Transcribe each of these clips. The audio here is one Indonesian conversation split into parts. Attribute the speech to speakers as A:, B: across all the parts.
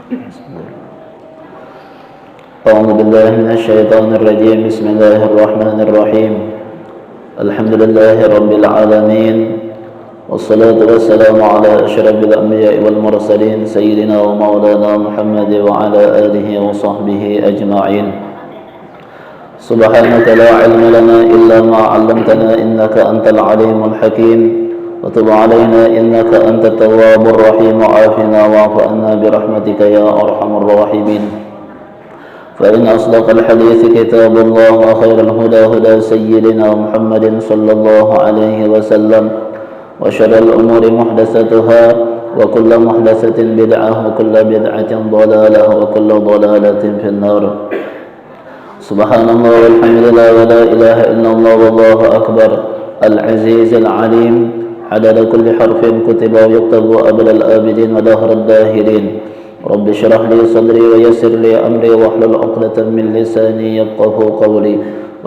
A: أعوذ بالله من الشيطان الرجيم. بسم الله الرحمن الرحيم. الحمد لله رب العالمين، والصلاة والسلام على أشرف الأنبياء والمرسلين سيدنا ومولانا محمد وعلى آله وصحبه أجمعين. سبحانك لا علم لنا إلا ما علمتنا إنك أنت العليم الحكيم، وتب علينا إنك أنت التواب الرحيم، وعافنا واعف عنا برحمتك يا أرحم الراحمين. فإن أصدق الحديث كتاب الله، وخير الهدى هدى سيدنا محمد صلى الله عليه وسلم، وشر الأمور محدثاتها، وكل محدثة بدعة، وكل بدعة ضلالة، وكل ضلالة في النار. سبحان الله والحمد لله ولا إله إلا الله والله أكبر. العزيز العليم، عدد كل حرف كتب ويكتب أبد الآبدين ودهر الداهرين. رب اشرح لي صدري ويسر لي أمري واحلل عقدة من لساني يفقهوا قولي،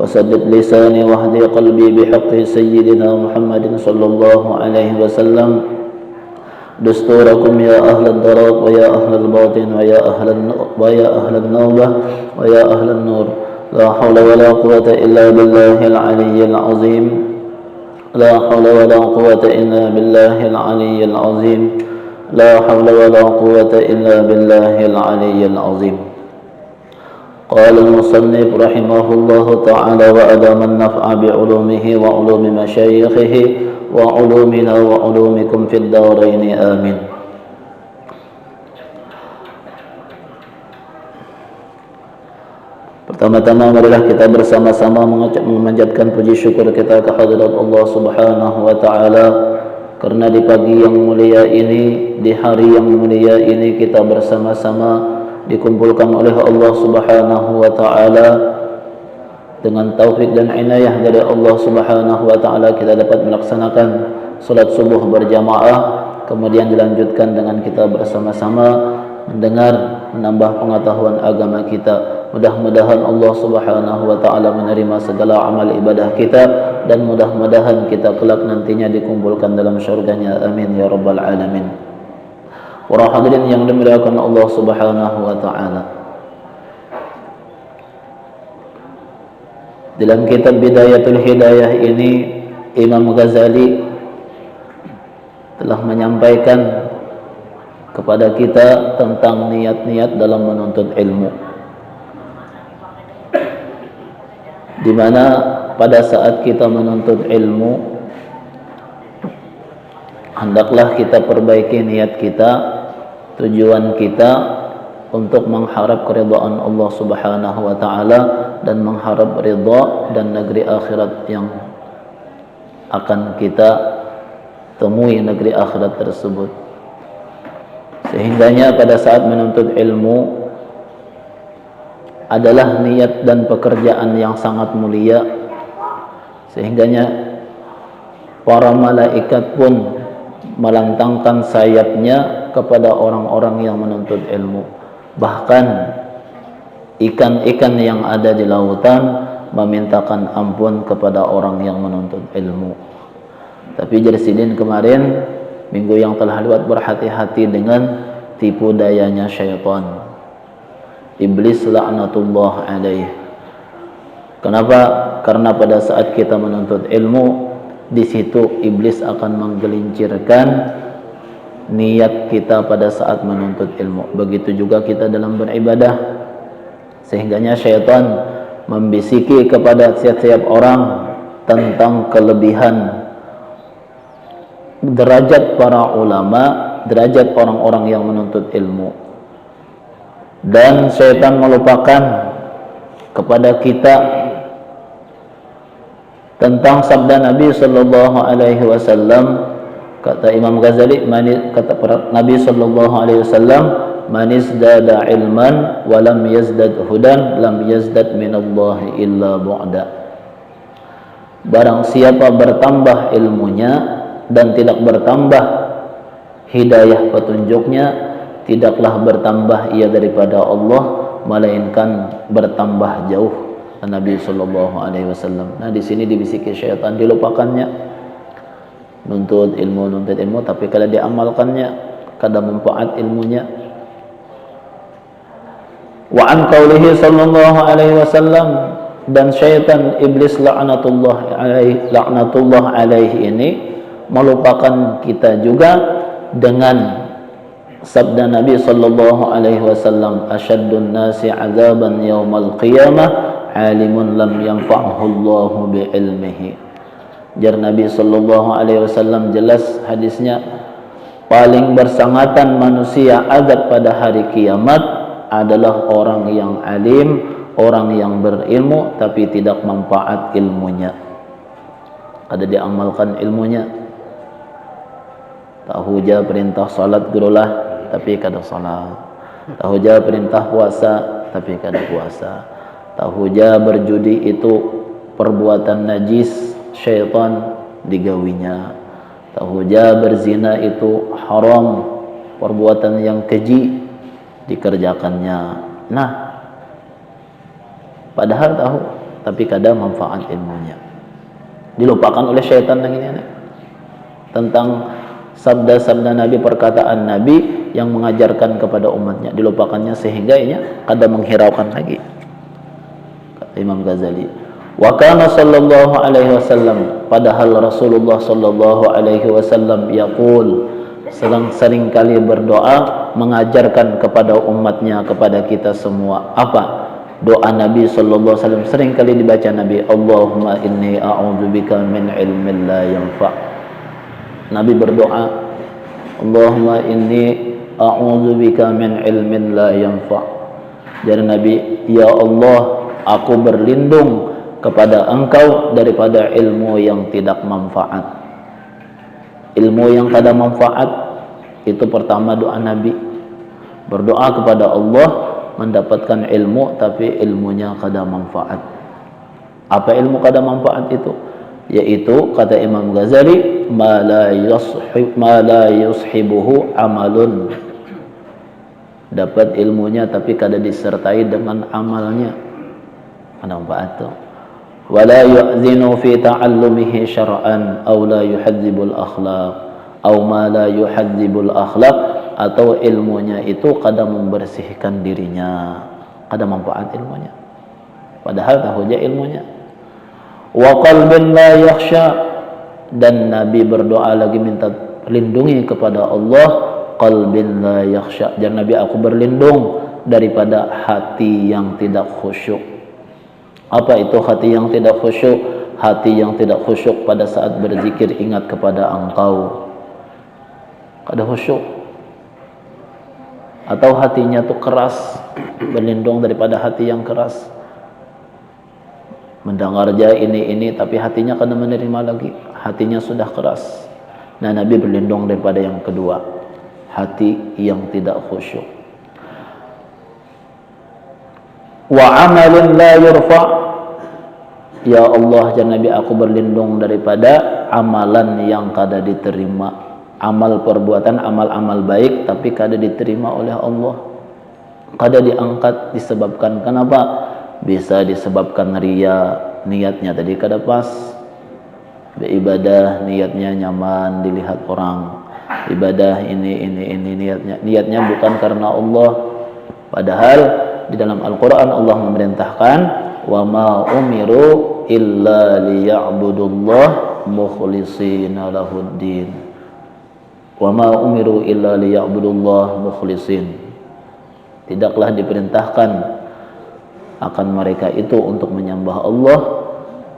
A: وسدد لساني واهدي قلبي بحق سيدنا محمد صلى الله عليه وسلم. دستوركم يا أهل الضراب ويا أهل الباطن ويا أهل النوبة ويا أهل النور. لا حول ولا قوة إلا بالله العلي العظيم. لا حول ولا قوة إلا بالله العلي العظيم. لا حول ولا قوة إلا بالله العلي العظيم. قال المصنف رحمه الله تعالى: وأدام النفع بعلومه وعلوم مشايخه وعلومنا وعلومكم في الدارين آمين. Pertama-tama marilah kita bersama-sama memanjatkan puji syukur kita kehadirat Allah Subhanahu wa taala, karena di pagi yang mulia ini, di hari yang mulia ini, kita bersama-sama dikumpulkan oleh Allah Subhanahu wa taala dengan taufik dan inayah dari Allah Subhanahu wa taala. Kita dapat melaksanakan salat subuh berjamaah, kemudian dilanjutkan dengan kita bersama-sama mendengar, menambah pengetahuan agama kita. Mudah-mudahan Allah Subhanahu wa taala menerima segala amal ibadah kita, dan mudah-mudahan kita kelak nantinya dikumpulkan dalam syurganya. Amin ya rabbal alamin. Para hadirin yang dimuliakan Allah Subhanahu wa taala, dalam kitab Bidayatul Hidayah ini Imam Ghazali telah menyampaikan kepada kita tentang niat-niat dalam menuntut ilmu, di mana pada saat kita menuntut ilmu hendaklah kita perbaiki niat kita, tujuan kita untuk mengharap keridhaan Allah Subhanahu wa taala dan mengharap ridha dan negeri akhirat yang akan kita temui, negeri akhirat tersebut. Sehingganya pada saat menuntut ilmu adalah niat dan pekerjaan yang sangat mulia, sehingganya para malaikat pun melantangkan sayapnya kepada orang-orang yang menuntut ilmu. Bahkan ikan-ikan yang ada di lautan memintakan ampun kepada orang yang menuntut ilmu. Tapi Jersidin kemarin, minggu yang telah lewat, berhati-hati dengan tipu dayanya syaitan, iblis laknatullah alaih. Kenapa? Karena pada saat kita menuntut ilmu, di situ iblis akan menggelincirkan niat kita pada saat menuntut ilmu. Begitu juga kita dalam beribadah, sehingganya syaitan membisiki kepada setiap orang tentang kelebihan derajat para ulama, derajat orang-orang yang menuntut ilmu, dan syaitan melupakan kepada kita tentang sabda Nabi sallallahu alaihi wasallam. Kata Imam Ghazali, kata Nabi sallallahu alaihi wasallam, man izdada ilman wa lam yazdad hudan lam yazdad minallahi illa bu'da. Barang siapa bertambah ilmunya dan tidak bertambah hidayah petunjuknya, tidaklah bertambah ia daripada Allah, melainkan bertambah jauh. Nabi sallallahu alaihi wasallam. Nah, di sini dibisiki syaitan, dilupakannya nuntut ilmu, tapi kalau diamalkannya kada manfaat ilmunya. Wa an qaulihi sallallahu alaihi wasallam, dan syaitan iblis laknatullah alaihi ini melupakan kita juga dengan sabda Nabi sallallahu alaihi wasallam, asyaddun nasi azaban yaumal qiyamah alimun lam yanfa'hu Allahu bi ilmihi. Jar Nabi sallallahu alaihi wasallam, jelas hadisnya, paling bersangatan manusia azab pada hari kiamat adalah orang yang alim, orang yang berilmu tapi tidak manfaat ilmunya. Ada diamalkan ilmunya. Tahu je perintah salat gurulah tapi kada salat. Tahu je perintah puasa tapi kada puasa. Tahu je berjudi itu perbuatan najis, syaitan digawinya. Tahu je berzina itu haram, perbuatan yang keji dikerjakannya. Nah, padahal tahu tapi kada manfaat ilmunya. Dilupakan oleh syaitan yang ini tentang sabda-sabda Nabi, perkataan Nabi yang mengajarkan kepada umatnya, dilupakannya sehingga ini kada menghiraukan lagi. Kata Imam Ghazali, wa kana sallallahu alaihi wasallam, padahal Rasulullah sallallahu alaihi wasallam yaqul, sering kali berdoa mengajarkan kepada umatnya, kepada kita semua. Apa doa Nabi sallallahu alaihi wasallam? Sering kali dibaca Nabi, Allahumma inni a'udzubika min ilmin la yanfa'. Nabi berdoa, Allahumma inni a'udzubika min ilmin la yanfa'. Jadi Nabi, ya Allah, aku berlindung kepada Engkau daripada ilmu yang tidak manfaat. Ilmu yang kada manfaat itu pertama doa Nabi, berdoa kepada Allah mendapatkan ilmu tapi ilmunya kada manfaat. Apa ilmu kada manfaat itu? Yaitu kata Imam Ghazali, ma la yushibuhu amalun. Dapat ilmunya tapi kada disertai dengan amalnya, kada manfaat itu. Wala yu'zinu fi ta'allumihi syar'an aw la yuhadzibul akhlaq aw ma la yuhadzibul akhlaq, atau ilmunya itu kada membersihkan dirinya, kada manfaat ilmunya padahal tahu je ilmunya. Wa qalbin la yakhsha, dan Nabi berdoa lagi minta lindungi kepada Allah, qalbin la yakhsha, dan Nabi, aku berlindung daripada hati yang tidak khusyuk. Apa itu hati yang tidak khusyuk? Hati yang tidak khusyuk pada saat berzikir ingat kepada Engkau, kada khusyuk. Atau hatinya tu keras, berlindung daripada hati yang keras. Mendengar aja ini tapi hatinya kada menerima lagi, hatinya sudah keras. Nah, Nabi berlindung daripada yang kedua, hati yang tidak khusyuk. Wa amalin la yurfa', ya Allah, jangan Nabi, aku berlindung daripada amalan yang kada diterima. Amal perbuatan, amal-amal baik tapi kada diterima oleh Allah, kada diangkat. Disebabkan kenapa? Bisa disebabkan riya, niatnya tadi kada pas. Beribadah niatnya nyaman dilihat orang, ibadah ini niatnya bukan karena Allah. Padahal di dalam Al-Quran Allah memerintahkan, wa ma umiru illa liya'budullah mukhlishina lahuddin. Wa ma umiru illa liya'budullah mukhlisin. Tidaklah diperintahkan akan mereka itu untuk menyembah Allah.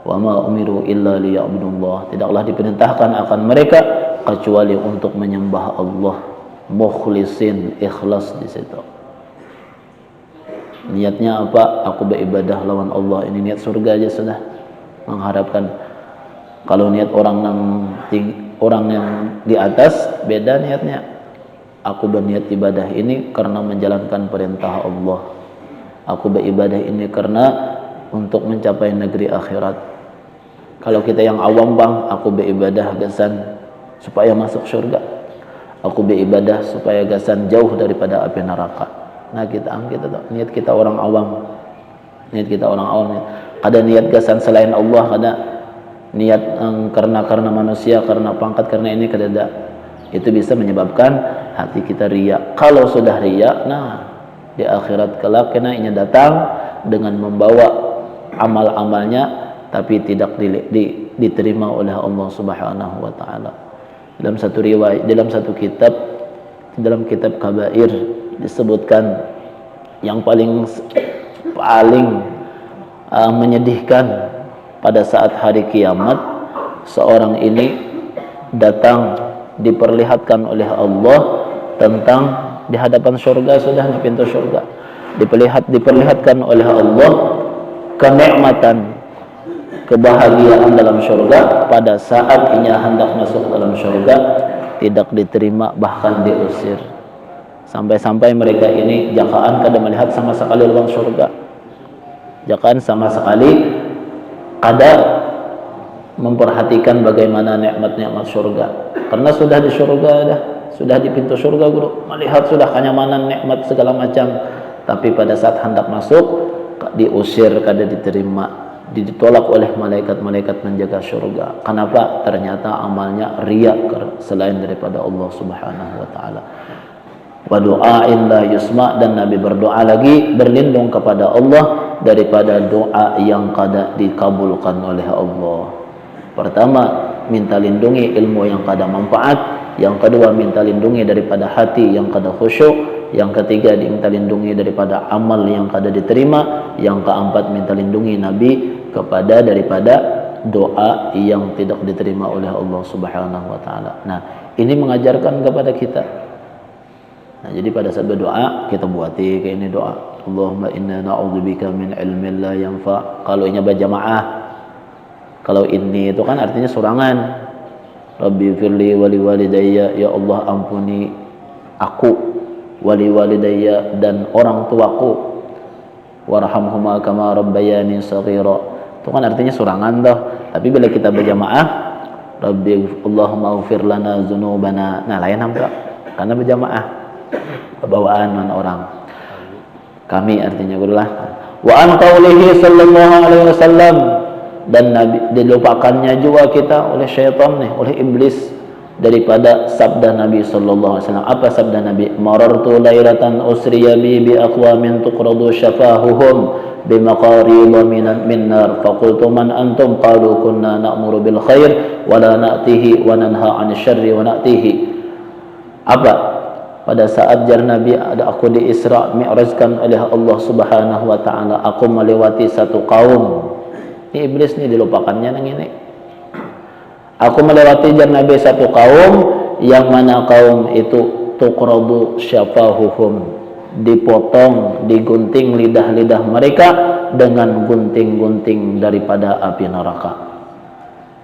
A: Wa ma umiru illa liya'budullah, tidaklah diperintahkan akan mereka kecuali untuk menyembah Allah. Mukhlisin, ikhlas di situ. Niatnya apa? Aku beribadah lawan Allah. Ini niat surga aja sudah, mengharapkan. Kalau niat orang yang di atas beda niatnya. Aku berniat ibadah ini karena menjalankan perintah Allah. Aku beribadah ini karena untuk mencapai negeri akhirat. Kalau kita yang awam, bang, aku beribadah gasan supaya masuk surga. Aku beribadah supaya gasan jauh daripada api neraka. Nah, niat kita orang awam. Niat kita orang awam. Ada niat gasan selain Allah, ada niat karena manusia, karena pangkat, karena ini, kada ada. Itu bisa menyebabkan hati kita riya. Kalau sudah riya, nah di akhirat kelak kena inya datang dengan membawa amal-amalnya tapi tidak diterima oleh Allah Subhanahu wa taala. Dalam satu riwayat, dalam satu kitab, dalam kitab Kabair disebutkan yang paling menyedihkan pada saat hari kiamat, seorang ini datang diperlihatkan oleh Allah tentang di hadapan surga, sudah di pintu surga diperlihatkan oleh Allah kenikmatan, kebahagiaan dalam surga. Pada saat ia hendak masuk dalam surga tidak diterima, bahkan diusir, sampai-sampai mereka ini jakaan kada melihat sama sekali lubang surga, jakaan sama sekali kada memperhatikan bagaimana nikmat-nikmat surga, karena sudah di surga dah, sudah di pintu surga guru, melihat sudah kenyamanan, nikmat segala macam, tapi pada saat hendak masuk diusir, kada diterima, ditolak oleh malaikat-malaikat menjaga surga. Kenapa? Ternyata amalnya riya selain daripada Allah Subhanahu wa taala. Wa du'ain la yusma, dan Nabi berdoa lagi berlindung kepada Allah daripada doa yang kada dikabulkan oleh Allah. Pertama, minta lindungi ilmu yang kada manfaat. Yang kedua, minta lindungi daripada hati yang kada khusyuk. Yang ketiga, minta lindungi daripada amal yang kada diterima. Yang keempat, minta lindungi Nabi daripada doa yang tidak diterima oleh Allah Subhanahu wa taala. Nah, ini mengajarkan kepada kita. Nah, jadi pada saat berdoa kita buati kayak ini doa. Allahumma inna na'udzubika min ilmin la yanfa. Kalau ini berjamaah. Kalau ini itu kan artinya surangan. Rabbi firli wali walidayya, ya Allah ampuni aku, wali walidayya, dan orang tuaku, warhamhuma kama rabbayani shaghira. Itu kan artinya surangan dah. Tapi bila kita berjamaah, Rabbi Allahumma ighfir lana dzunubana. Nah, lain hamka. Karena berjamaah bawaan mana orang. Kami artinya gurulah. Wa an qaulihi sallallahu alaihi wasallam, dan Nabi dilupakannya juga kita oleh syaitan nih, oleh iblis, daripada sabda Nabi sallallahu alaihi wasallam. Apa sabda Nabi? Marartu lailatan usriya bi aqwamin tuqradu syafahuhum bimaqarib min nar faqultu man antum qalu kunna na'muru bil khair wa la na'tihi wa nanha 'anil syarri wa na'tihi. Apa? Pada saat jar Nabi ada aku di Isra Mi'rajkan oleh Allah Subhanahu wa taala, aku melewati satu kaum. Ini iblis nih dilupakannya nang ini. Aku melewati jar Nabi satu kaum yang mana kaum itu tuqradu syafahuhum, dipotong, digunting lidah-lidah mereka dengan gunting-gunting daripada api neraka.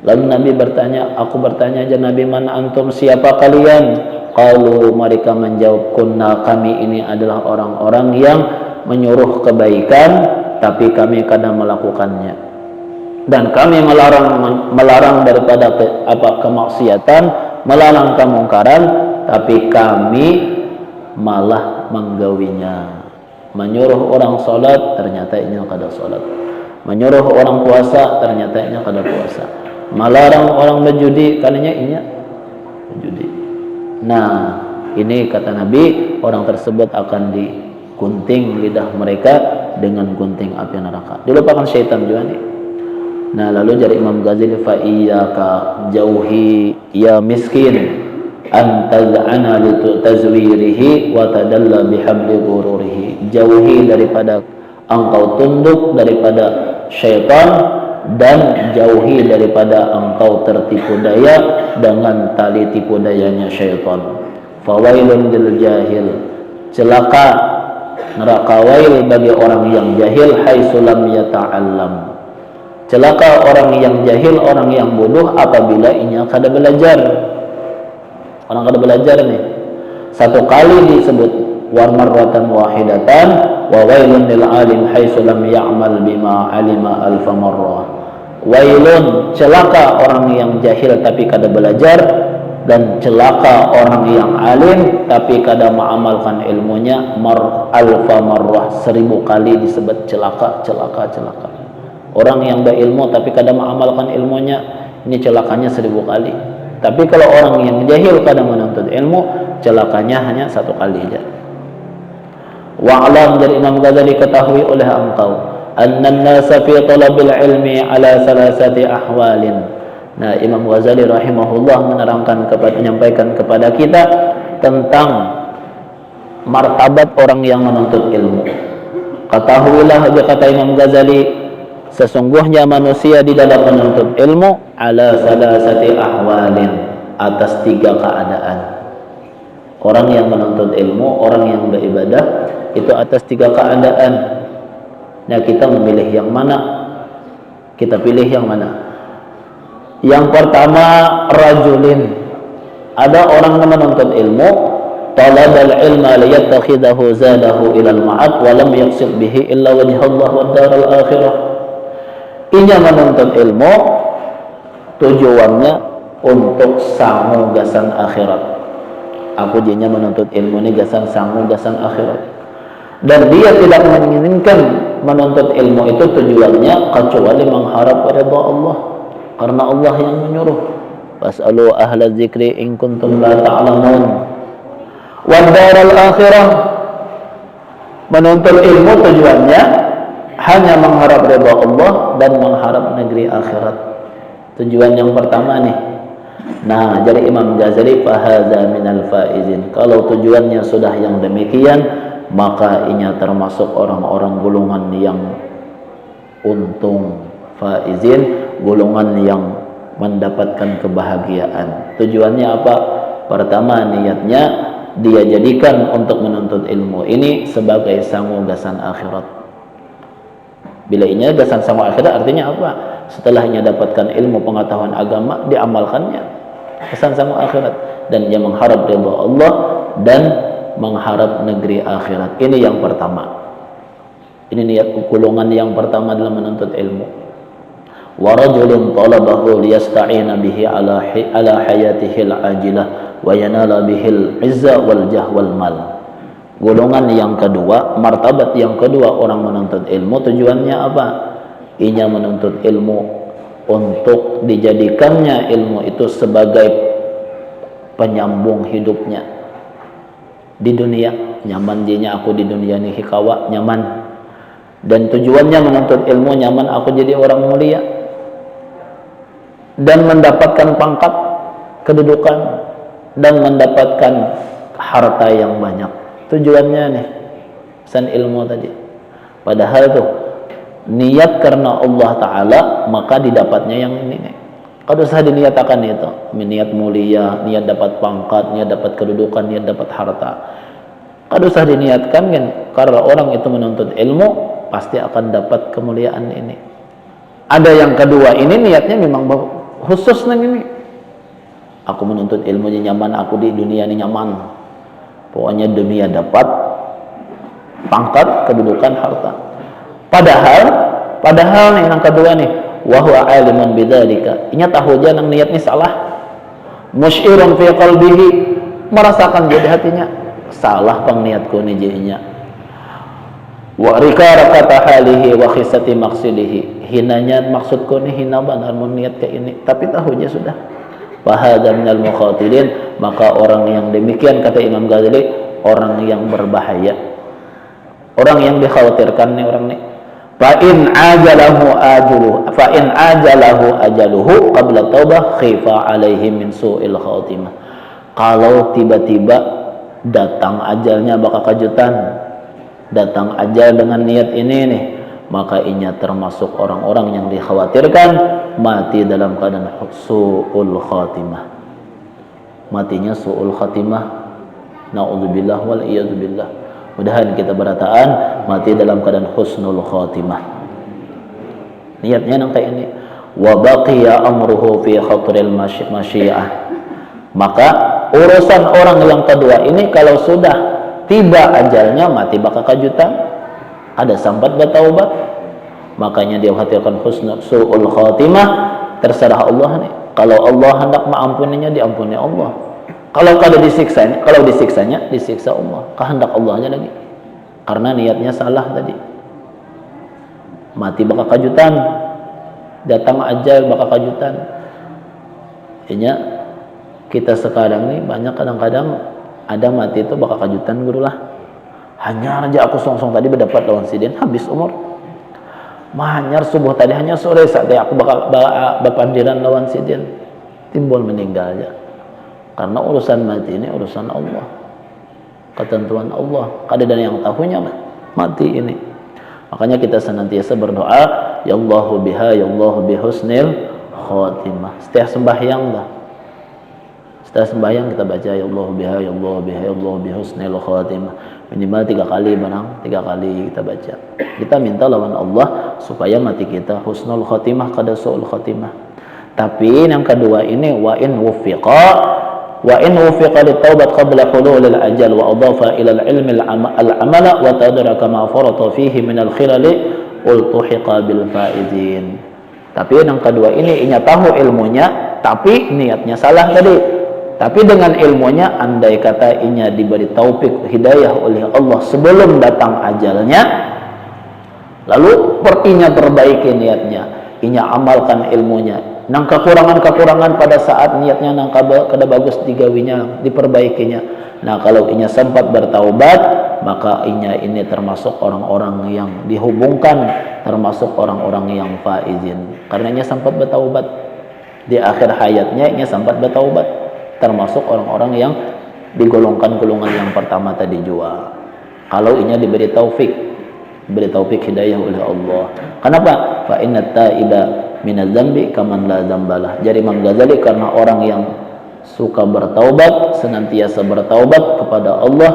A: Lalu Nabi bertanya, aku bertanya jar Nabi, man antum, siapa kalian? Qalu, mereka menjawab, kunna, kami ini adalah orang-orang yang menyuruh kebaikan tapi kami kadang melakukannya, dan kami melarang daripada kemaksiatan, melarang kemungkaran, tapi kami malah menggawinya. Menyuruh orang salat, ternyata ini kada salat. Menyuruh orang puasa, ternyata ini kada puasa. Melarang orang berjudi, kalinya ini berjudi. Nah, ini kata Nabi, orang tersebut akan digunting lidah mereka dengan gunting api neraka. Dilupakan syaitan juga nih. Nah, lalu dari Imam Ghazali, fa iyyaka, jauhi ya miskin, an taz'ana li tazwirihi wa tadalla bihabli ghururihi. Jauhi daripada engkau tunduk daripada syaitan, dan jauhi daripada engkau tertipu daya dengan tali tipu dayanya syaitan. Fawailun lil jahil, celaka neraka wail bagi orang yang jahil, haitsu lam yata'allam. Celaka orang yang jahil, orang yang bodoh apabila inya kada belajar. Orang kada belajar nih, satu kali disebut wa marratan wahidatan, wa wailun lil alim haitsu lam ya'mal bima alima alfa marrah. Wailun, celaka orang yang jahil tapi kada belajar, dan celaka orang yang alim tapi kada mengamalkan ilmunya, alfa marrah, 1000 kali disebut celaka. Orang yang berilmu tapi kada mengamalkan ilmunya, ini celakanya 1000 kali. Tapi kalau orang yang jahil kada menuntut ilmu, celakanya hanya 1 kali aja. Wa'lam, dari Imam Ghazali, ketahui oleh engkau, annan nasa fi talabil ilmi ala salasati ahwalin. Nah, Imam Ghazali rahimahullah menyampaikan kepada kita tentang martabat orang yang menuntut ilmu. Ketahuilah, kata Imam Ghazali, sesungguhnya manusia di dalam menuntut ilmu ala salasati ahwalin, atas 3 keadaan. Orang yang menuntut ilmu, orang yang beribadah, itu atas 3 keadaan. Nah, kita memilih yang mana? Kita pilih yang mana? Yang pertama, rajulin, ada orang yang menuntut ilmu, talabal ilma liyattakhidahu zadahu ilal ma'ad wa lam yaqsid bihi illa wajha Allah wa daral akhirah. Inya menuntut ilmu tujuannya untuk sangu gasan akhirat. Aku jinya menuntut ilmu ini gasan sangu gasan akhirat. Dan dia tidak menginginkan menuntut ilmu itu tujuannya kecuali mengharap ridha Allah, karena Allah yang menyuruh, fas'alu ahla dzikri in kuntum la ta'lamun. Wa daral akhirah, menuntut ilmu tujuannya hanya mengharap ridha Allah dan mengharap negeri akhirat. Tujuan yang pertama nih. Nah, jadi Imam Ghazali, fahadza minal faizin, kalau tujuannya sudah yang demikian, maka inya termasuk orang-orang golongan yang untung, faizin, golongan yang mendapatkan kebahagiaan. Tujuannya apa? Pertama, niatnya dia jadikan untuk menuntut ilmu ini sebagai sangu gasan akhirat. Bila inya gasan sangu akhirat, artinya apa? Setelah inya dapatkan ilmu pengetahuan agama, diamalkannya gasan sangu akhirat, dan dia mengharap ridha Allah dan mengharap negeri akhirat. Ini yang pertama. Ini niat golongan yang pertama dalam menuntut ilmu. Wa rajulun talabahu liyasta'ina bihi ala hayatihi al-ajilah wa yanala bihil izza wal jah wal mal. Golongan yang kedua, martabat yang kedua orang menuntut ilmu, tujuannya apa? Inya menuntut ilmu untuk dijadikannya ilmu itu sebagai penyambung hidupnya di dunia. Nyaman dinya aku di dunia ini hikawa nyaman, dan tujuannya menuntut ilmu nyaman aku jadi orang mulia dan mendapatkan pangkat, kedudukan, dan mendapatkan harta yang banyak. Tujuannya nih pesan ilmu tadi. Padahal tuh niat karena Allah Ta'ala, maka didapatnya yang ini nih. Kalau usah diniatakan itu, niat mulia, niat dapat pangkat, niat dapat kedudukan, niat dapat harta. Kalau usah diniatkan kan, karena orang itu menuntut ilmu pasti akan dapat kemuliaan ini. Ada yang kedua, ini niatnya memang khusus nang ini. Aku menuntut ilmu nyaman, aku di dunia ini nyaman. Pokoknya dunia dapat pangkat, kedudukan, harta. Padahal nih yang kedua nih, wa huwa alimun bidzalika. Inya tahu aja nang niat ini salah. Musyirun fi qalbihi, merasakan jadi hatinya salah pangniatku ni jinya. Wa rikara kata halihi wa khisati maqsidihi, hinanya maksudku ni hina benar mun niat ke ini, tapi tahu aja sudah. Fa hadza minal mukhatirin, maka orang yang demikian, kata Imam Ghazali, orang yang berbahaya, orang yang dikhawatirkan nih orang nih. Fa in ajalahu ajaluhu qabla taubah khifa alaihi min su'il khatimah. Kalau tiba-tiba datang ajalnya bakal kejutan, datang ajal dengan niat ini nih, maka inya termasuk orang-orang yang dikhawatirkan mati dalam keadaan su'ul khatimah. Matinya su'ul khatimah, na'udzubillah wal iyadzubillah. Mudahan kita berataan mati dalam keadaan husnul khatimah. Niatnya nang kayak ini. Wa baqiya amruhu fi khatril masyiah. Maka urusan orang yang kedua ini, kalau sudah tiba ajalnya mati bakal kejutan, ada sambat bertaubat, makanya dia khawatirkan husnul su'ul khatimah. Terserah Allah nih. Kalau Allah hendak mengampuninya, diampuni Allah. Kalau disiksanya disiksa Allah, kehendak Allah aja lagi, karena niatnya salah tadi. Mati bakal kejutan, datang ajal bakal kejutan. Intinya kita sekarang nih banyak kadang-kadang ada mati itu bakal kejutan guru lah. Hanya aja aku songsong tadi berdapat lawan sidin, habis umur. Mahanyar subuh tadi hanya sore saat aku bakal berpandiran lawan sidin, timbul meninggal aja. Karena urusan mati ini urusan Allah, ketentuan Allah. Kada ada yang tahunya mati ini. Makanya kita senantiasa berdoa, ya Allahu biha, ya Allahu bihusnil khatimah. Setiap sembahyang lah. Setiap sembahyang kita baca ya Allahu biha, ya Allahu biha, ya Allahu bihusnil khatimah. Minimal 3 kali barang, 3 kali kita baca. Kita minta lawan Allah supaya mati kita husnul khatimah kada su'ul khatimah. Tapi yang kedua ini wa in wufiqa litaubat qabla hululil ajal wa adafa ila al-ilmi al-amala wa tadraka ma farata fihi min al-khilali ultuhiqa bil faizin. Tapi yang kedua ini inya tahu ilmunya tapi niatnya salah tadi. Tapi dengan ilmunya, andai kata inya diberi taufik hidayah oleh Allah sebelum datang ajalnya, lalu inya perbaiki niatnya, inya amalkan ilmunya. Nang kekurangan-kekurangan pada saat niatnya nang kada bagus digawinya, diperbaikinya. Nah, kalau inya sempat bertaubat, maka inya ini termasuk orang-orang yang dihubungkan, termasuk orang-orang yang faizin. Karena inya sempat bertaubat di akhir hayatnya, inya sempat bertaubat. Termasuk orang-orang yang digolongkan golongan yang pertama tadi juga. Kalau inya diberi taufik hidayah oleh Allah. Kenapa? Fa inna ta'iba minadz dzambi kaman la dzambalah. Jadi Imam Ghazali karena orang yang suka bertaubat, senantiasa bertaubat kepada Allah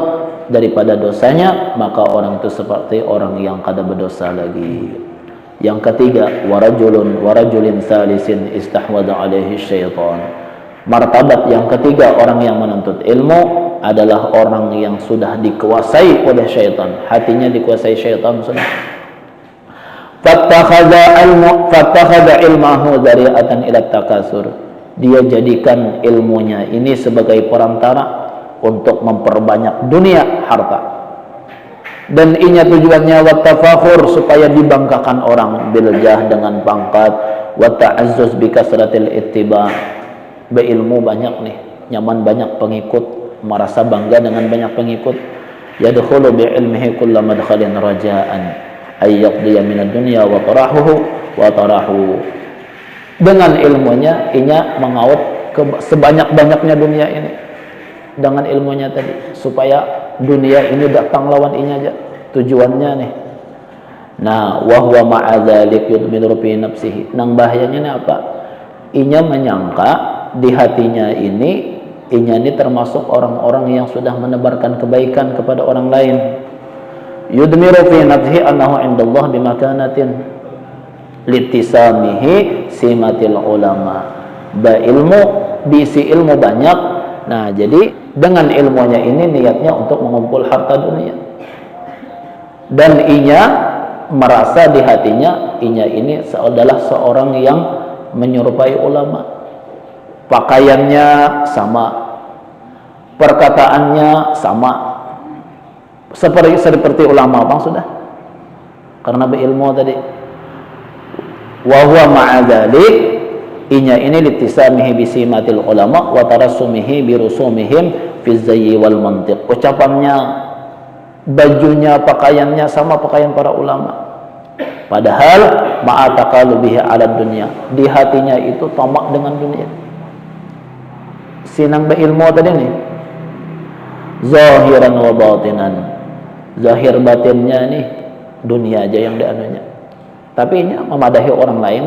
A: daripada dosanya, maka orang itu seperti orang yang kada berdosa lagi. Yang ketiga, warajulin salisin istahwadha alaihi syaitan. Martabat yang ketiga orang yang menuntut ilmu adalah orang yang sudah dikuasai oleh syaitan, hatinya dikuasai syaitan sudah. Fattakhadha ilmahu dzari'atan ila takasur. Dia jadikan ilmunya ini sebagai perantara untuk memperbanyak dunia harta. Dan inya tujuannya wattafakhur supaya dibanggakan orang biljah dengan pangkat, wa ta'azzuz bi kasratil ittiba'. Berilmu banyak nih, nyaman banyak pengikut, merasa bangga dengan banyak pengikut. Yadkhulu bi ilmihi kullu madkhalin raja'an ay yaqdiya minad dunya wa tarahu. Dengan ilmunya inya mengaut ke sebanyak-banyaknya dunia ini. Dengan ilmunya tadi supaya dunia ini datang lawan inya aja. Tujuannya nih. Nah, wa huwa ma'a dzalik yudmiru fi nafsihi. Nang bahayanya ini apa? Inya menyangka di hatinya ini termasuk orang-orang yang sudah menebarkan kebaikan kepada orang lain. Yudmiru fi nafsihi annahu indallah bimakanatin litisamihi simatil ulama. Diisi ilmu banyak. Nah, jadi dengan ilmunya ini niatnya untuk mengumpul harta dunia. Dan inya merasa di hatinya ini adalah seorang yang menyerupai ulama. Pakaiannya sama, perkataannya sama, seperti ulama bang sudah, karena berilmu tadi. Wa huwa ma'a dzalik, inya ini litisamihi bisimatil ulama wa tarassumihi birusumihim fi zayyi wal mantiq. Ucapannya, bajunya, pakaiannya sama pakaian para ulama. Padahal ma'ataqalubihi 'ala dunya, di hatinya itu tamak dengan dunia. Sinang berilmu tadi nih, zahiran wa batinan, zahir batinnya nih dunia aja yang dianunya, tapi ini memadahi orang lain.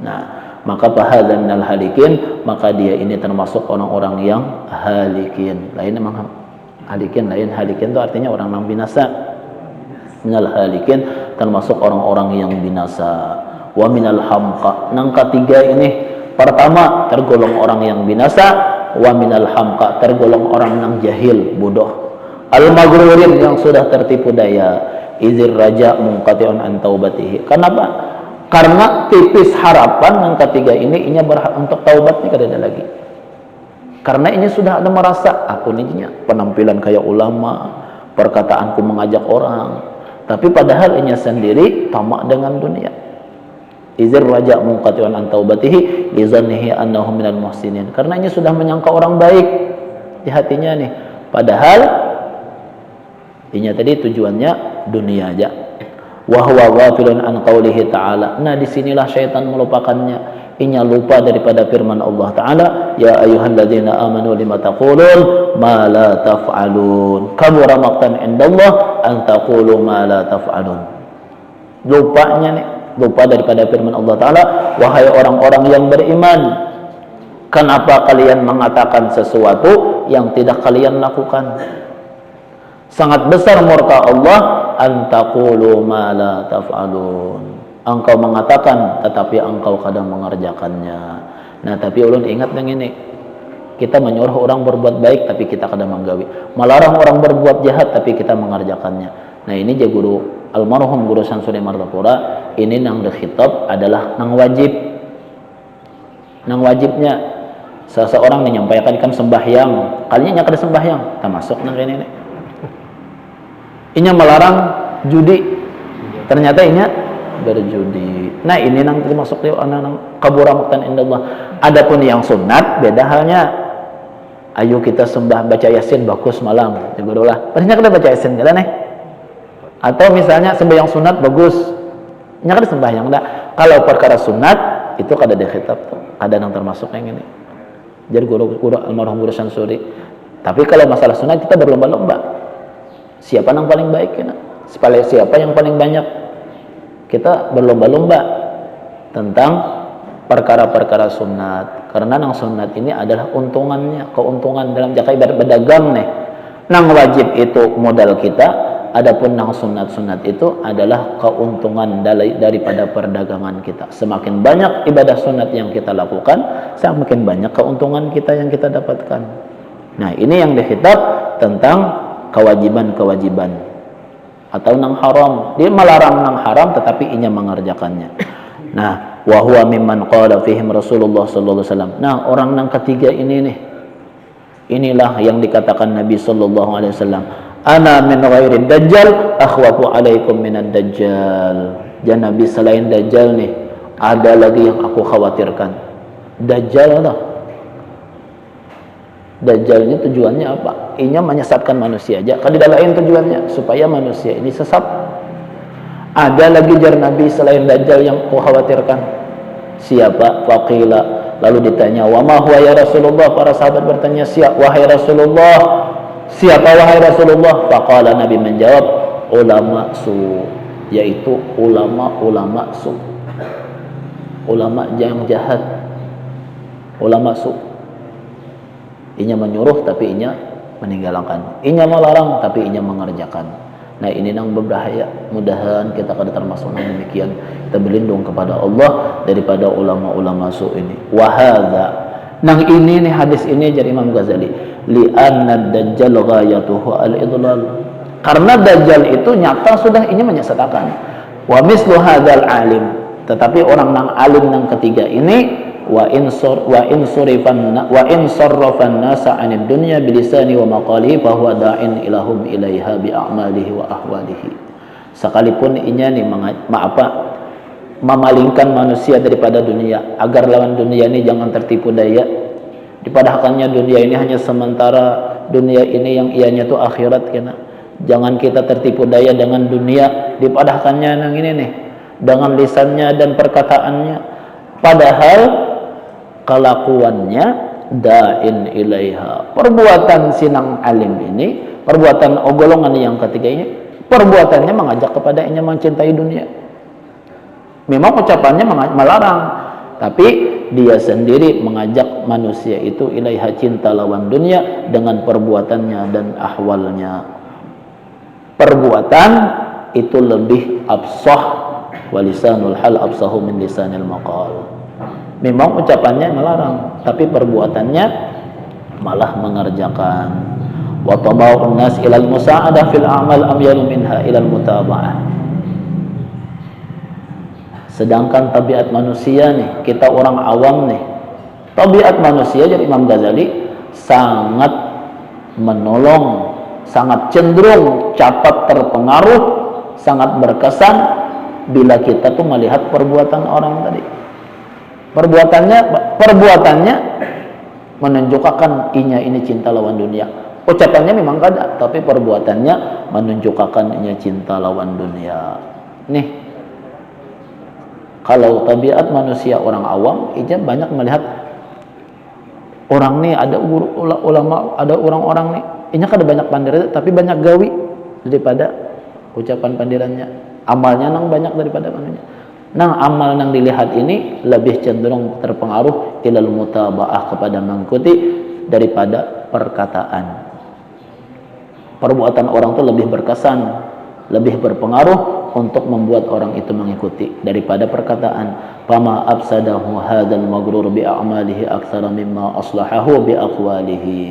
A: Nah, maka fahadza minal halikin, maka dia ini termasuk orang-orang yang halikin. Lain memang halikin, lain halikin itu artinya orang yang binasa. Minal halikin termasuk orang-orang yang binasa. Wa minal hamqa, nang ketiga ini, pertama tergolong orang yang binasa. Wa minal hamqa, tergolong orang yang jahil, bodoh. Al-maghrurin, yang sudah tertipu daya. Izir raja munqati'un an taubatihi. Kenapa? Karena tipis harapan yang ketiga ini inya berhak untuk taubat nih, kada ada lagi. Karena ini sudah ada merasa aku nih penampilan kayak ulama, perkataanku mengajak orang, tapi padahal inya sendiri tamak dengan dunia. Izir raja munqati'un an taubatihi li zannihi annahu minal muhsinin. Karena ini sudah menyangka orang baik di hatinya nih, padahal Inya tadi tujuannya dunia aja. Wa huwa ghafilun an qaulihi ta'ala. Nah, disinilah syaitan melupakannya. Inya lupa daripada firman Allah Ta'ala, ya ayyuhalladzina amanu lima taqulun ma la taf'alun. Kabura maqtan indallah an taqulu ma la taf'alun. Lupanya nih, lupa daripada firman Allah Ta'ala, wahai orang-orang yang beriman, kenapa kalian mengatakan sesuatu yang tidak kalian lakukan? Sangat besar murka Allah, antaqulu ma la taf'alun. Engkau mengatakan tetapi engkau kadang mengerjakannya. Nah, tapi ulun ingat yang ini. Kita menyuruh orang berbuat baik tapi kita kadang menggawi. Melarang orang berbuat jahat tapi kita mengerjakannya. Nah, ini je guru almarhum Guru Samsudin Martapura, ini nang dikhitab adalah nang wajib. Nang wajibnya seseorang menyampaikan kan sembahyang. Kalinya kada sembahyang, termasuk nang ini. Inya melarang judi, ternyata inya berjudi. Nah, ini nang termasuk di nang kabura maqtan indallah. Adapun yang sunat beda halnya. Ayo kita sembah baca Yasin bagus malam. Jagolah. Pastinya kita baca Yasin jalan Atau misalnya sembahyang sunat bagus. Nya kada sembahyang enggak. Kalau perkara sunat itu kada dikhitab tuh. Ada nang termasuk yang ini. Jadi guru almarhum Guru Samsudi. Tapi kalau masalah sunat kita berlomba-lomba. Siapa yang paling baik ya? Siapa yang paling banyak? Kita berlomba-lomba tentang perkara-perkara sunat. Karena nang sunat ini adalah keuntungan dalam jaka ibarat berdagang nih. Nang wajib itu modal kita, adapun nang sunat-sunat itu adalah keuntungan daripada perdagangan kita. Semakin banyak ibadah sunat yang kita lakukan, semakin banyak keuntungan kita yang kita dapatkan. Nah, ini yang dikhitab tentang kewajiban-kewajiban. Atau nang haram, dia melarang nang haram tetapi inya mengerjakannya. Nah, wa huwa mimman qala fihim Rasulullah sallallahu alaihi wasallam. Nah, orang nang ketiga ini nih, inilah yang dikatakan Nabi sallallahu alaihi wasallam, ana min ghairi dajjal akhwafu alaikum minad dajjal. Dan Nabi selain dajjal nih, ada lagi yang aku khawatirkan. Dajjal lah. Dajjal ini tujuannya apa? Inya menyesatkan manusia aja. Kan tidak lain tujuannya supaya manusia ini sesat. Ada lagi jar Nabi selain Dajjal yang kau khawatirkan. Siapa? Faqila. Lalu ditanya, wa ma huwa ya Rasulullah? Para sahabat bertanya, wahai Rasulullah, siapa wahai Rasulullah? Faqala, Nabi menjawab, ulama su, yaitu ulama su. Ulama yang jahat. Ulama su. Inya menyuruh tapi inya meninggalkan. Inya melarang tapi inya mengerjakan. Nah, ini nang berbahaya. Mudahan kita kada termasuk nang demikian. Kita berlindung kepada Allah daripada ulama-ulama su ini. Wa hadza. Nang ini nih hadis ini dari Imam Ghazali. Li anna dajjal ghayatuhu al-idlal. Karena dajjal itu nyata sudah ini menyesatkan. Wa mislu hadzal alim. Tetapi orang nang alim nang ketiga ini wa in sarrafan nasa 'anid dunya bilisani wa maqalihi fa huwa da'in ilahum ilaiha bi a'malihi wa ahwalihi. Sekalipun inya nih memalingkan manusia daripada dunia agar lawan dunia ini jangan tertipu daya. Dipadahkannya dunia ini hanya sementara, dunia ini yang ianya tuh akhirat kena. Jangan kita tertipu daya dengan dunia, dipadahkannya nang ini nih dengan lisannya dan perkataannya, padahal kelakuannya da'in ilaiha. Perbuatan sinang alim ini, perbuatan golongan yang ketiga ini, perbuatannya mengajak kepada inya mencintai dunia. Memang ucapannya melarang, tapi dia sendiri mengajak manusia itu ilaiha, cinta lawan dunia, dengan perbuatannya dan ahwalnya. Perbuatan itu lebih absah, walisanul hal absahu min lisanil maqal. Memang ucapannya melarang, tapi perbuatannya malah mengerjakan. Wa tabau'un nas ilal musa'adah fil a'mal amyalu minha ilal mutaba'ah. Sedangkan tabiat manusia nih, kita orang awam nih, tabiat manusia jadi Imam Ghazali sangat menolong, sangat cenderung cepat terpengaruh, sangat berkesan bila kita tuh melihat perbuatan orang tadi. Perbuatannya menunjukkan inya ini cinta lawan dunia. Ucapannya memang kada, tapi perbuatannya menunjukkan ia cinta lawan dunia. Nih, kalau tabiat manusia orang awam, ia banyak melihat orang nih, ada ulama, ada orang-orang nih, ini kada banyak pandiran tapi banyak gawi daripada ucapan pandirannya. Amalnya nang banyak daripada manusia. Nang amal nang dilihat ini lebih cenderung terpengaruh ilal mutabaah, kepada mengikuti daripada perkataan. Perbuatan orang itu lebih berkesan, lebih berpengaruh untuk membuat orang itu mengikuti daripada perkataan. Fama afsadahu hadzal maghrur bi a'malihi aktsara mimma aslahahu bi aqwalihi.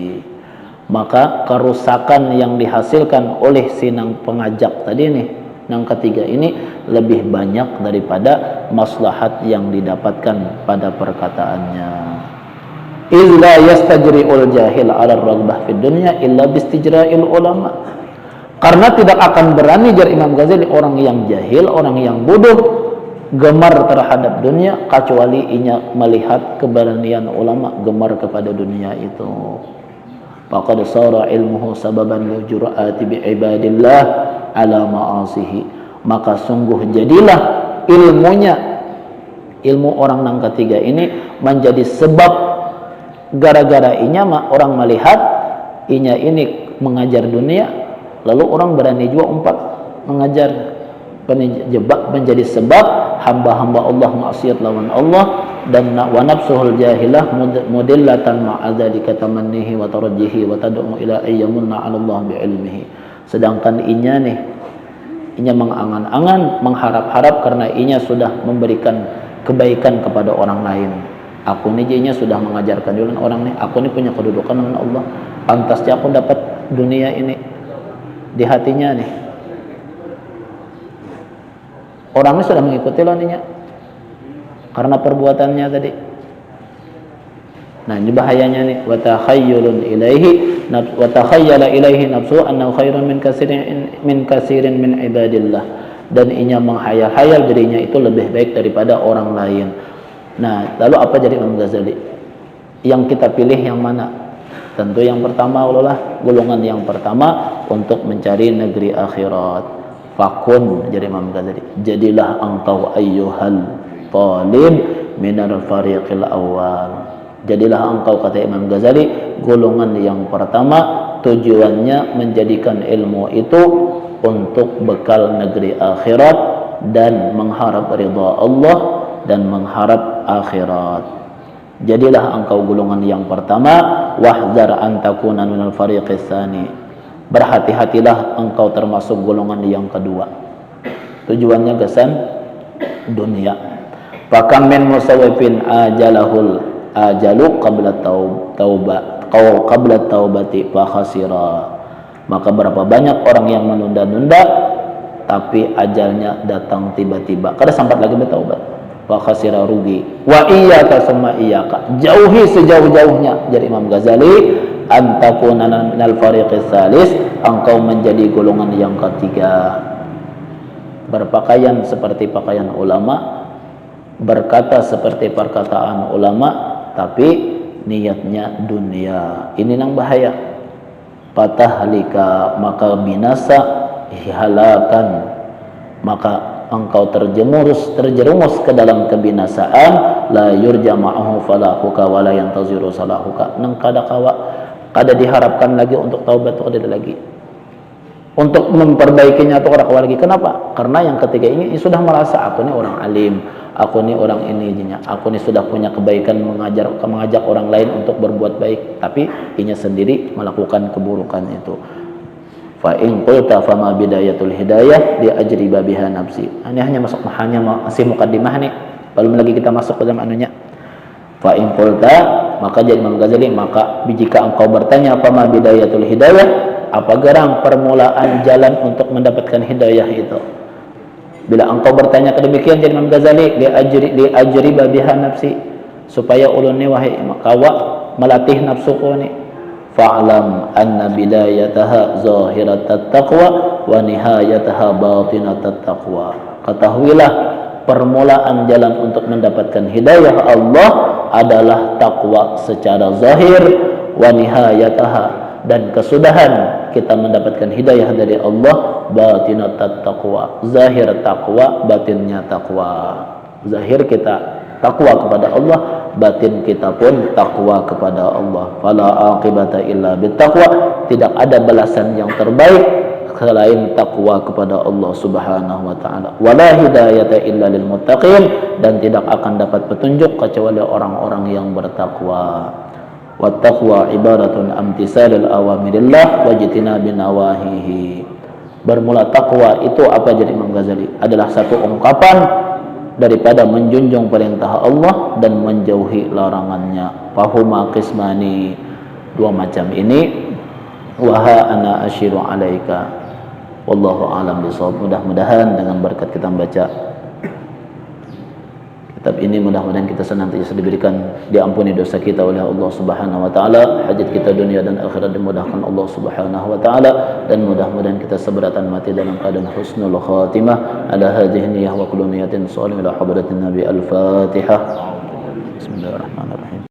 A: Maka kerusakan yang dihasilkan oleh si nang pengajak tadi nih, nang ketiga ini, lebih banyak daripada maslahat yang didapatkan pada perkataannya. Illa yastajri'ul jahil 'ala ar-raghbah fid dunya illa bistijra'il ulama. Karena tidak akan berani, jar Imam Ghazali, orang yang jahil, orang yang bodoh gemar terhadap dunia kecuali inya melihat keberanian ulama gemar kepada dunia itu. Faqad sara ilmuhu sababan lil jur'ati bi ibadillah 'ala ma'asihi. Maka sungguh jadilah ilmunya, ilmu orang yang ketiga ini menjadi sebab gara-gara inya orang melihat inya ini mengajar dunia, lalu orang berani juga umpat mengajar, penjebak menjadi sebab hamba-hamba Allah maksiat lawan Allah, dan wa nafsuhul jahilah mudillatan ma'adzalika tamannihi wa tarjihi wa tad'u ila ayyamunna 'ala Allah bi ilmihi. Sedangkan inya nih, inya mengangan-angan, mengharap-harap karena inya sudah memberikan kebaikan kepada orang lain. Aku nih jadinya sudah mengajarkan juga orang nih, aku nih punya kedudukan dengan Allah, pantasnya aku dapat dunia ini di hatinya nih. Orang ini sudah mengikuti loninya karena perbuatannya tadi. Nah, ini bahayanya nih, wa takhayyulun ilaihi wa takhayyala ilaihi nafsu annahu khairun min kasirin min ibadillah, dan inya menghayal-hayal dirinya itu lebih baik daripada orang lain. Nah, lalu apa jadi Imam Ghazali? Yang kita pilih yang mana? Tentu yang pertama, ululah golongan yang pertama untuk mencari negeri akhirat. Fakun, jadi Imam Ghazali, jadilah engkau ayyuhal talib minal fariqil awal. Jadilah engkau, kata Imam Ghazali, golongan yang pertama, tujuannya menjadikan ilmu itu untuk bekal negeri akhirat dan mengharap ridha Allah dan mengharap akhirat. Jadilah engkau golongan yang pertama. Wahdzar an takuna minal fariqis tsani. Berhati-hatilah engkau termasuk golongan yang kedua. Tujuannya kesan dunia. Fakam min musawwifin ajalahul ajalu qabla taubati fa khasira. Maka berapa banyak orang yang menunda-nunda tapi ajalnya datang tiba-tiba, kada sempat lagi bertaubat. Wa khasira, rugi. Wa iyyaka summa iyyaka, jauhi sejauh-jauhnya, jadi Imam Ghazali, antakuna minal fariqis salis, engkau menjadi golongan yang ketiga. Berpakaian seperti pakaian ulama, berkata seperti perkataan ulama, tapi niatnya dunia. Ini yang bahaya. Patahlika, maka binasa, halakan, maka engkau terjerumus ke dalam kebinasaan. La yurja ma'ahu falahuka wa la yantaziru salahuka. Nang kada diharapkan lagi untuk taubat, itu ada lagi untuk memperbaikinya atau orang lagi. Kenapa? Karena yang ketiga ini sudah merasa aku ini orang alim, aku ini orang ini, aku ini sudah punya kebaikan, mengajak orang lain untuk berbuat baik, tapi inya sendiri melakukan keburukan itu. Fa in qulta fama bidayatul hidayah li ajriba biha nafsi. Ini hanya masih mukaddimah nih, belum lagi kita masuk ke dalam anunya. Fa in qulta, maka jadi Imam Ghazali, maka jika engkau bertanya fama bidayatul hidayah, apa gerang permulaan jalan untuk mendapatkan hidayah itu? Bila engkau bertanya kedemikian, jadi Imam Ghazali, li ajriba biha nafsi, supaya ulun ni wahai kawa melatih nafsuku ni. Fa'lam anna bidayataha zahiratat taqwa wa nihayataha batinatat taqwa. Ketahuilah permulaan jalan untuk mendapatkan hidayah Allah adalah takwa secara zahir, wa nihayataha, dan kesudahan kita mendapatkan hidayah dari Allah, batinat taqwa, zahir taqwa, batinnya taqwa. Zahir kita takwa kepada Allah, batin kita pun takwa kepada Allah. Fala aqibata illa bittaqwa, tidak ada balasan yang terbaik selain takwa kepada Allah Subhanahu wa taala. Wala hidayata illa lil muttaqin, dan tidak akan dapat petunjuk kecuali orang-orang yang bertakwa. Wat taqwa ibaratun amtisalil awamirillah wa jitinabi nawahihi. Bermula takwa itu apa, jadi Imam Ghazali? Adalah satu ungkapan daripada menjunjung perintah Allah dan menjauhi larangannya. Fahuma qismani, dua macam ini. Waha ana asyiru alaika. Wallahu a'lam bishawab. Mudah-mudahan dengan berkat kita membaca kitab ini, mudah-mudahan kita senantiasa diberikan diampuni dosa kita oleh Allah Subhanahu wa taala, hajat kita dunia dan akhirat dimudahkan Allah Subhanahu wa taala, dan mudah-mudahan kita seberatan mati dalam keadaan husnul khatimah. Ala hadhihi niyyah wa kullu niyatin shalihah ila hadratin nabi. Al-Fatihah. Bismillahirrahmanirrahim.